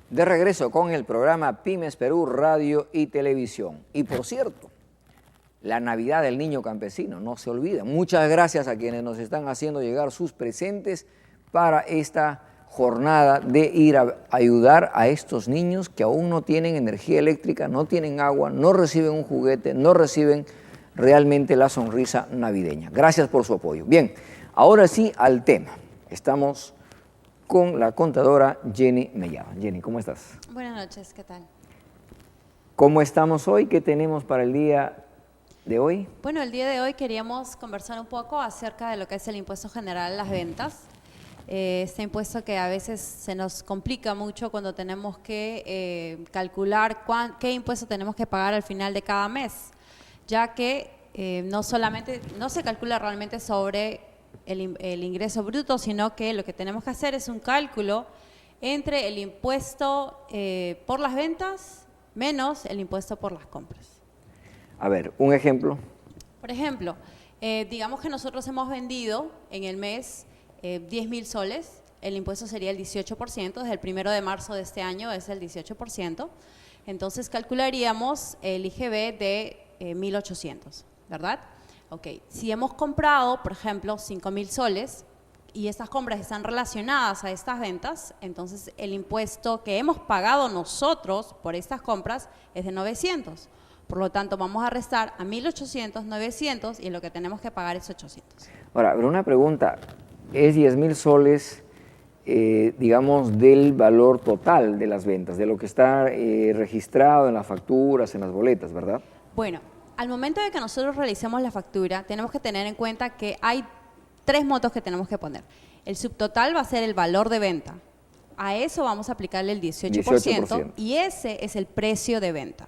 De regreso con el programa Pymes Perú Radio y Televisión. Y por cierto, la Navidad del Niño Campesino, no se olvida. Muchas gracias a quienes nos están haciendo llegar sus presentes para esta jornada de ir a ayudar a estos niños que aún no tienen energía eléctrica, no tienen agua, no reciben un juguete, no reciben realmente la sonrisa navideña. Gracias por su apoyo. Bien, ahora sí al tema. Estamos con la contadora Jenny Mellado. Jenny, ¿cómo estás? Buenas noches, ¿qué tal? ¿Cómo estamos hoy? ¿Qué tenemos para el día de hoy? Bueno, el día de hoy queríamos conversar un poco acerca de lo que es el impuesto general a las ventas. Este impuesto que a veces se nos complica mucho cuando tenemos que calcular qué impuesto tenemos que pagar al final de cada mes, ya que no se calcula realmente sobre el ingreso bruto, sino que lo que tenemos que hacer es un cálculo entre el impuesto por las ventas menos el impuesto por las compras. A ver, un ejemplo. Por ejemplo, digamos que nosotros hemos vendido en el mes 10.000 soles, el impuesto sería el 18%, desde el 1 de marzo de este año es el 18%, entonces calcularíamos el IGB de 1.800, ¿verdad? Ok, si hemos comprado, por ejemplo, 5.000 soles y estas compras están relacionadas a estas ventas, entonces el impuesto que hemos pagado nosotros por estas compras es de 900. Por lo tanto, vamos a restar a 1.800, 900 y lo que tenemos que pagar es 800. Ahora, pero una pregunta, es 10.000 soles, digamos, del valor total de las ventas, de lo que está registrado en las facturas, en las boletas, ¿verdad? Bueno, al momento de que nosotros realicemos la factura, tenemos que tener en cuenta que hay 3 montos que tenemos que poner. El subtotal va a ser el valor de venta. A eso vamos a aplicarle el 18%. Y ese es el precio de venta.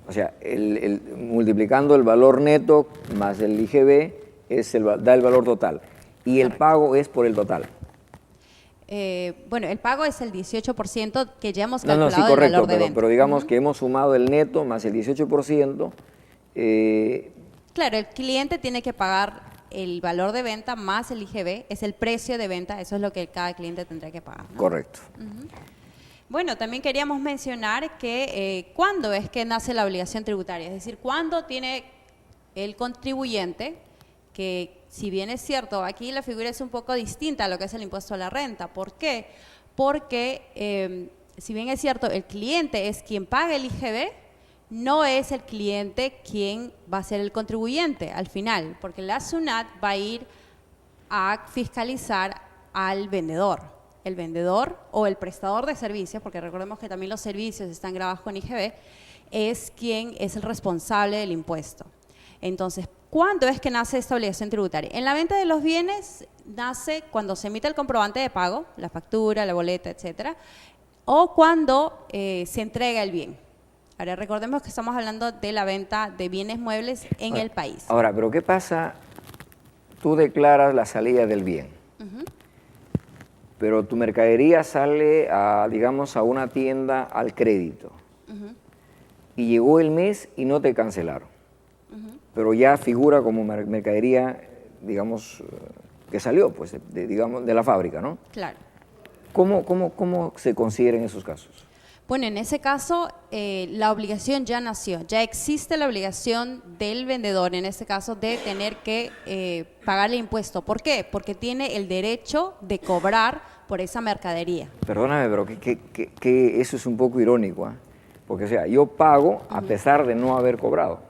O sea, multiplicando el valor neto más el IGB da el valor total. Y el pago es por el total. Bueno, el pago es el 18% que ya hemos calculado sí, correcto, el valor de venta. Pero digamos que hemos sumado el neto más el 18%. Claro, el cliente tiene que pagar el valor de venta más el IGB, es el precio de venta, eso es lo que cada cliente tendrá que pagar, ¿no? Correcto. Bueno, también queríamos mencionar que ¿cuándo es que nace la obligación tributaria? Es decir, ¿cuándo tiene el contribuyente que, si bien es cierto, aquí la figura es un poco distinta a lo que es el impuesto a la renta? ¿Por qué? Porque, si bien es cierto, el cliente es quien paga el IGB, no es el cliente quien va a ser el contribuyente al final, porque la SUNAT va a ir a fiscalizar al vendedor. El vendedor o el prestador de servicios, porque recordemos que también los servicios están grabados con IGB, es quien es el responsable del impuesto. Entonces, ¿cuándo es que nace esta obligación tributaria? En la venta de los bienes nace cuando se emite el comprobante de pago, la factura, la boleta, etcétera, o cuando se entrega el bien. Ahora, recordemos que estamos hablando de la venta de bienes muebles en el país. Ahora, pero ¿qué pasa? Tú declaras la salida del bien, pero tu mercadería sale, digamos, a una tienda al crédito, y llegó el mes y no te cancelaron, pero ya figura como mercadería, digamos, que salió, pues, digamos, de la fábrica, ¿no? Claro. ¿Cómo se considera esos casos? Bueno, en ese caso, la obligación ya nació, ya existe la obligación del vendedor, en este caso, de tener que pagarle impuesto. ¿Por qué? Porque tiene el derecho de cobrar por esa mercadería. Perdóname, pero que eso es un poco irónico, ¿eh? Porque, o sea, yo pago a pesar de no haber cobrado.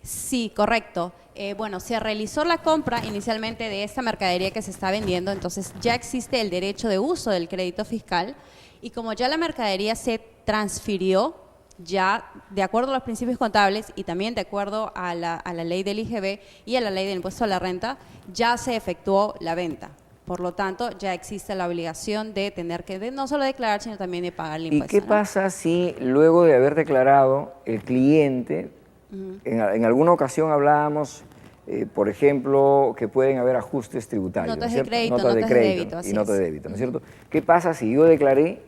Sí, correcto. Bueno, se realizó la compra inicialmente de esta mercadería que se está vendiendo, entonces ya existe el derecho de uso del crédito fiscal. Y como ya la mercadería se transfirió, ya de acuerdo a los principios contables y también de acuerdo a la ley del IGB y a la ley del impuesto a la renta, ya se efectuó la venta. Por lo tanto, ya existe la obligación de tener que no solo declarar, sino también de pagar el impuesto. ¿Y qué pasa si luego de haber declarado el cliente, en alguna ocasión hablábamos, por ejemplo, que pueden haber ajustes tributarios, notas ¿no es de crédito, notas de crédito débito, y notas de débito, ¿no es cierto? ¿Qué pasa si yo declaré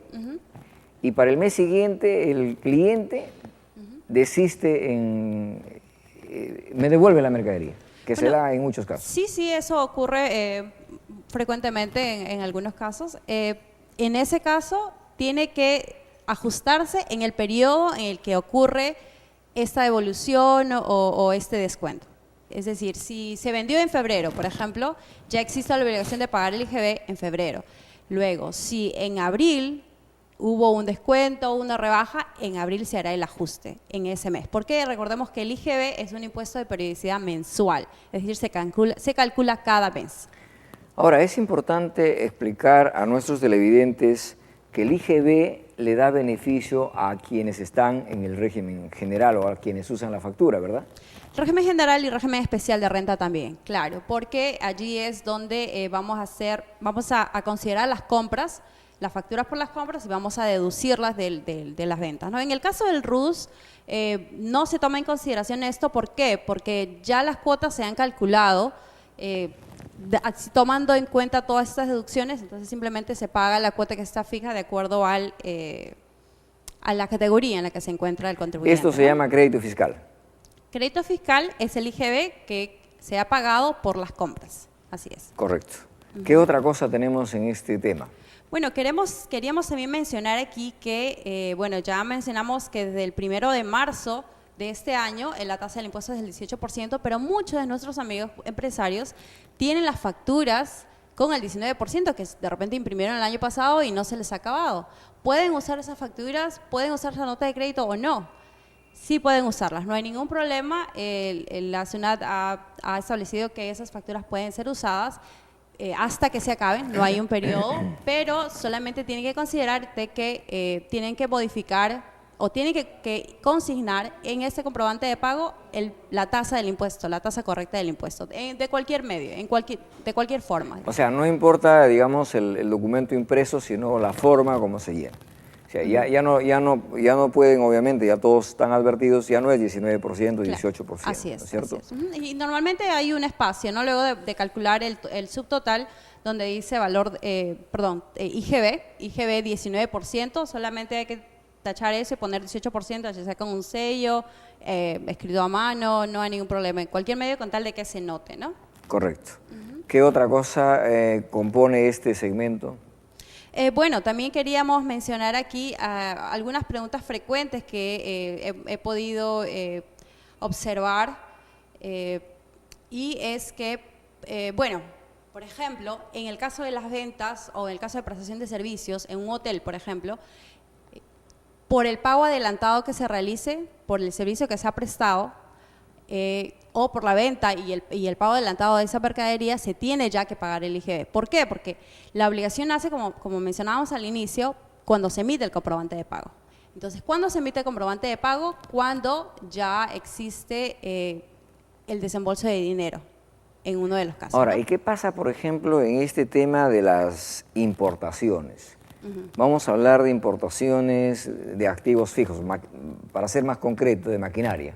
y para el mes siguiente el cliente desiste me devuelve la mercadería, que se da en muchos casos? Sí, eso ocurre frecuentemente en algunos casos. En ese caso, tiene que ajustarse en el periodo en el que ocurre esta devolución o este descuento. Es decir, si se vendió en febrero, por ejemplo, ya existe la obligación de pagar el IGB en febrero. Luego, si en abril hubo un descuento o una rebaja, en abril se hará el ajuste en ese mes. Porque recordemos que el IGB es un impuesto de periodicidad mensual, es decir, se calcula cada mes. Ahora, es importante explicar a nuestros televidentes que el IGB le da beneficio a quienes están en el régimen general o a quienes usan la factura, ¿verdad? Régimen general y régimen especial de renta también, claro, porque allí es donde vamos a considerar las compras, las facturas por las compras y vamos a deducirlas de las ventas, ¿no? En el caso del RUS no se toma en consideración esto, ¿por qué? Porque ya las cuotas se han calculado tomando en cuenta todas estas deducciones, entonces simplemente se paga la cuota que está fija de acuerdo a la categoría en la que se encuentra el contribuyente. Esto se llama crédito fiscal. Crédito fiscal es el IGB que se ha pagado por las compras, así es. Correcto. ¿Qué otra cosa tenemos en este tema? Bueno, queríamos también mencionar aquí que, bueno, ya mencionamos que desde el 1 de marzo de este año la tasa del impuesto es del 18%, pero muchos de nuestros amigos empresarios tienen las facturas con el 19%, que de repente imprimieron el año pasado y no se les ha acabado. ¿Pueden usar esas facturas? ¿Pueden usar esa nota de crédito o no? Sí pueden usarlas, no hay ningún problema. La SUNAT ha establecido que esas facturas pueden ser usadas hasta que se acaben, no hay un periodo, pero solamente tienen que considerar de que tienen que modificar o tienen que consignar en este comprobante de pago la tasa del impuesto, la tasa correcta del impuesto, de cualquier medio, de cualquier forma. O sea, no importa, digamos, el documento impreso, sino la forma como se llena. O sea, ya no pueden, obviamente, ya todos están advertidos, ya no es 19%, 18%, así es, ¿no es cierto? Así es. Y normalmente hay un espacio, ¿no? Luego de calcular el subtotal, donde dice valor, IGB 19%, solamente hay que tachar eso y poner 18%, ya sea con un sello, escrito a mano, no hay ningún problema, en cualquier medio con tal de que se note, ¿no? Correcto. ¿Qué otra cosa compone este segmento? Bueno, también queríamos mencionar aquí algunas preguntas frecuentes que he podido observar y es que, bueno, por ejemplo, en el caso de las ventas o en el caso de prestación de servicios, en un hotel, por ejemplo, por el pago adelantado que se realice, por el servicio que se ha prestado, o por la venta y el pago adelantado de esa mercadería, se tiene ya que pagar el IGB. ¿Por qué? Porque la obligación nace, como mencionábamos al inicio, cuando se emite el comprobante de pago. Entonces, ¿cuándo se emite el comprobante de pago? Cuando ya existe el desembolso de dinero, en uno de los casos. Ahora, ¿no? ¿y qué pasa, por ejemplo, en este tema de las importaciones? Vamos a hablar de importaciones de activos fijos, para ser más concreto, de maquinaria.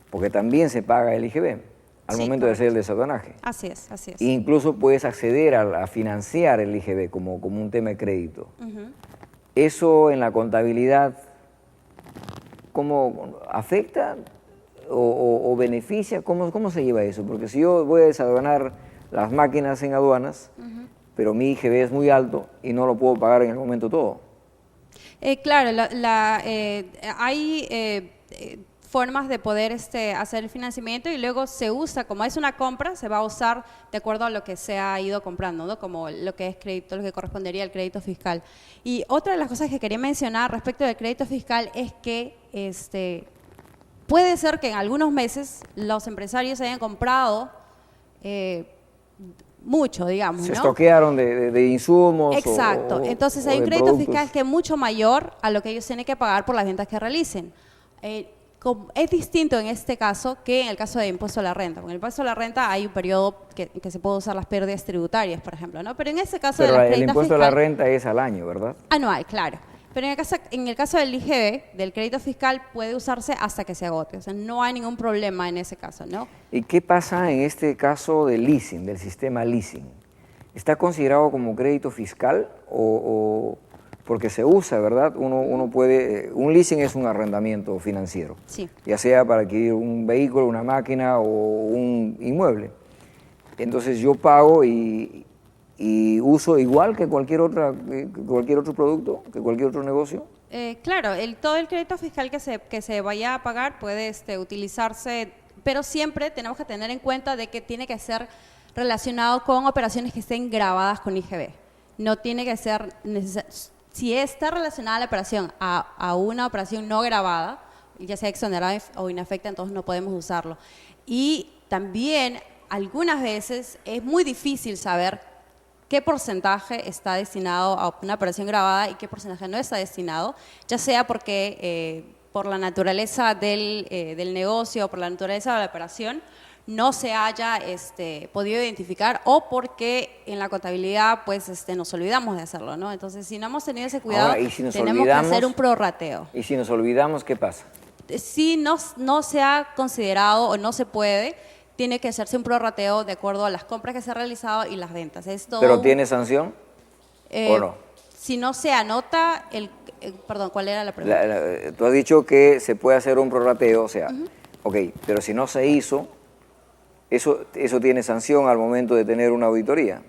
Porque también se paga el IGB al momento de hacer el desaduanaje. Así es, así es. E incluso puedes acceder a financiar el IGB como un tema de crédito. ¿Eso en la contabilidad cómo afecta o beneficia? ¿Cómo se lleva eso? Porque si yo voy a desaduanar las máquinas en aduanas, pero mi IGB es muy alto y no lo puedo pagar en el momento todo. Claro, hay formas de poder hacer el financiamiento y luego se usa, como es una compra, se va a usar de acuerdo a lo que se ha ido comprando, ¿no? Como lo que es crédito, lo que correspondería al crédito fiscal. Y otra de las cosas que quería mencionar respecto del crédito fiscal es que puede ser que en algunos meses los empresarios hayan comprado mucho, digamos, ¿no? Se estoquearon de insumos. Exacto. Entonces hay un crédito fiscal que es mucho mayor a lo que ellos tienen que pagar por las ventas que realicen. Es distinto en este caso que en el caso de impuesto a la renta. Con el impuesto a la renta hay un periodo que se puede usar las pérdidas tributarias, por ejemplo, ¿no? Pero en este caso Pero de la el impuesto a la renta es al año, ¿verdad? Anual, claro. Pero en el caso del IGB, del crédito fiscal, puede usarse hasta que se agote. O sea, no hay ningún problema en ese caso, ¿no? ¿Y qué pasa en este caso del leasing, del sistema leasing? ¿Está considerado como crédito fiscal o porque se usa, ¿verdad? Uno puede, un leasing es un arrendamiento financiero, sí, ya sea para adquirir un vehículo, una máquina o un inmueble. Entonces yo pago y y uso igual que cualquier otro producto, que cualquier otro negocio. Claro, todo el crédito fiscal que se vaya a pagar puede utilizarse, pero siempre tenemos que tener en cuenta de que tiene que ser relacionado con operaciones que estén grabadas con IGB. No tiene que ser si está relacionada la operación a una operación no grabada, ya sea exonerada o inafecta, entonces no podemos usarlo. Y también algunas veces es muy difícil saber qué porcentaje está destinado a una operación grabada y qué porcentaje no está destinado, ya sea porque por la naturaleza del negocio o por la naturaleza de la operación no se haya podido identificar o porque en la contabilidad pues nos olvidamos de hacerlo, ¿no? Entonces, si no hemos tenido ese cuidado, Ahora, ¿y si nos tenemos que hacer un prorrateo. ¿Y si nos olvidamos, qué pasa? Si no se ha considerado o no se puede, tiene que hacerse un prorrateo de acuerdo a las compras que se han realizado y las ventas. ¿Pero tiene sanción o no? Si no se anota perdón, ¿cuál era la pregunta? Tú has dicho que se puede hacer un prorrateo, o sea, ok, pero si no se hizo, ¿eso tiene sanción al momento de tener una auditoría?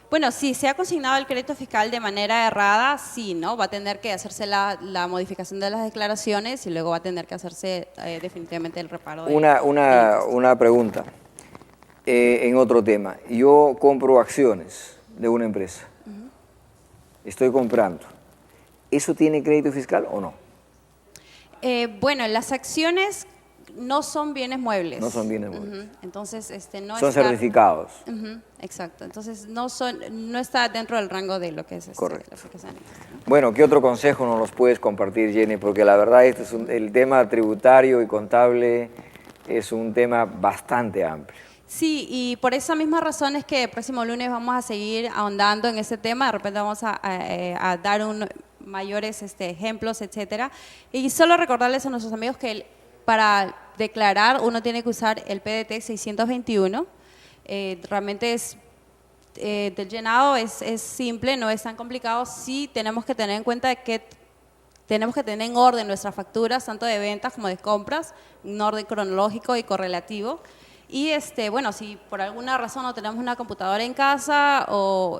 Bueno, si se ha consignado el crédito fiscal de manera errada, sí, ¿no? Va a tener que hacerse la modificación de las declaraciones y luego va a tener que hacerse definitivamente el reparo. Una pregunta en otro tema. Yo compro acciones de una empresa. Estoy comprando. ¿Eso tiene crédito fiscal o no? Bueno, las acciones no son bienes muebles. No son bienes muebles. Entonces, no son certificados. Exacto. Entonces, no está dentro del rango de lo que es correcto. Lo que es, ¿no? Bueno, ¿qué otro consejo nos los puedes compartir, Jenny? Porque la verdad el tema tributario y contable es un tema bastante amplio. Sí, y por esa misma razón es que el próximo lunes vamos a seguir ahondando en ese tema. De repente vamos a dar mayores ejemplos, etcétera. Y solo recordarles a nuestros amigos que para declarar uno tiene que usar el PDT 621. Realmente del llenado es simple, no es tan complicado. Sí tenemos que tener en cuenta que tenemos que tener en orden nuestras facturas, tanto de ventas como de compras, en orden cronológico y correlativo. Y bueno, si por alguna razón no tenemos una computadora en casa o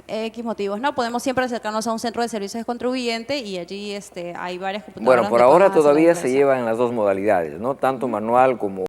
X motivos, ¿no? Podemos siempre acercarnos a un centro de servicios de contribuyente y allí hay varias computadoras. Bueno, por ahora todavía se lleva en las dos modalidades, ¿no? Tanto manual como